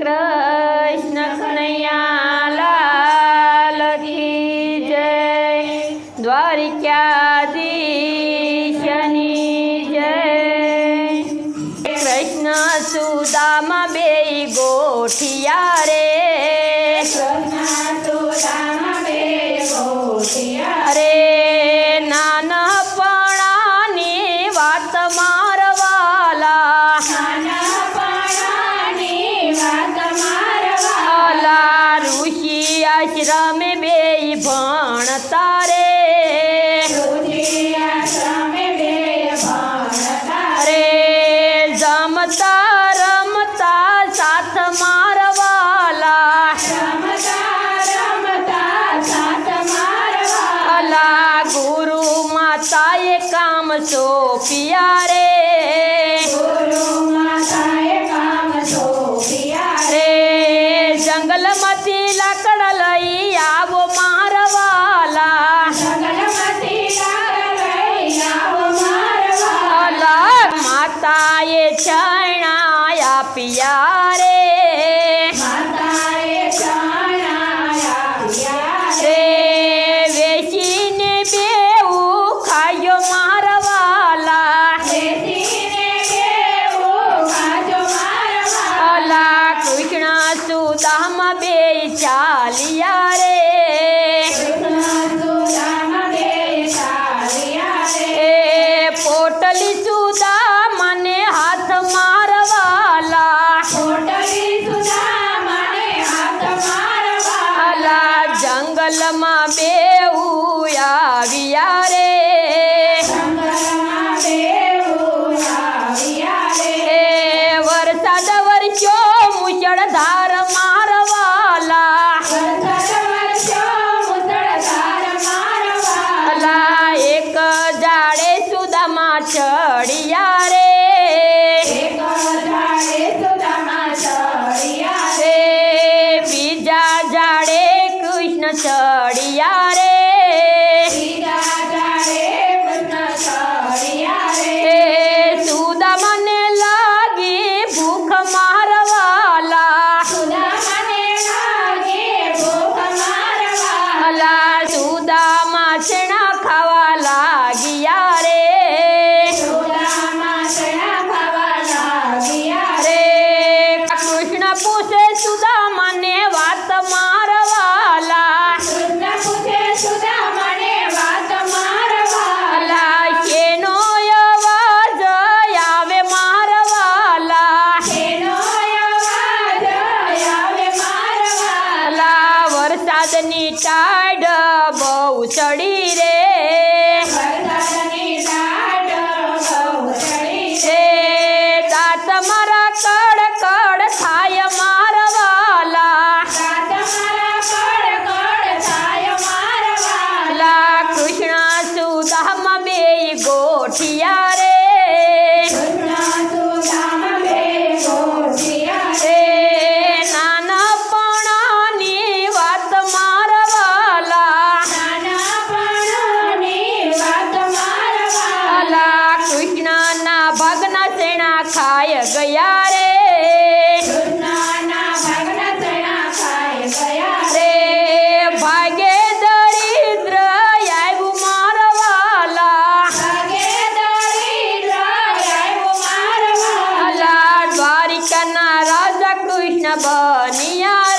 कृष्ण कन्हैया लाल की जय। द्वारिकाधीशनी जय। कृष्ण सुदामा बेई गोठिया रे। रे नानपणानी વાત મારવાલા અલા ઋષિ આશ્રમે બેય ભણતા રે। રે જમતા રમતા સાથ મારવાલા અલા ગુરુ માતાએ કામ સોંપ્યા રે। રે જંગલમાંથી લાકડ લઈ આવો મારવાલા અલા માતાએ છાણા આપ્યા રે। રે વેચીને બેવું ખાયો મારવાલા અલા કૃષ્ણ સુદામા બેય ચાલ્યા રે। એ પોટલી સુદામાને હાથ મારવાલા અલા જંગલમાં બેવું આવ્યા રે। એ વરસાદ વરસ્યો મુશળધાર મારવાલા અલા એક ઝાડે સુદામા ચડ્યા રે। રે બીજા ઝાડે કૃષ્ણ ચડ્યા રે। એ સુદામાને લાગી ભૂખ મારવાલા અલા સુદામા છેણા ખાવા લાગ્યા રે। રે કૃષ્ણ પૂછે સુદામાને વાત મારવાલા અલા શેનો અવાજ આવે મારવાલા અલા વરસાદની ટાઢ બહુ ચડી રે। રે દાંત મારા કડ કડ થાય મારવાલા અલા કૃષ્ણ સુદામા બેય ગોઠિયા રે। રે નાનપણાની વાત મારવાલા અલા કૃષ્ણના ભાગના સેણા ખાય ગયા રે। રે ભાગે દરિદ્ર આવ્યું મારવાલા અલા દ્વારિકાના રાજા કૃષ્ણ બન્યા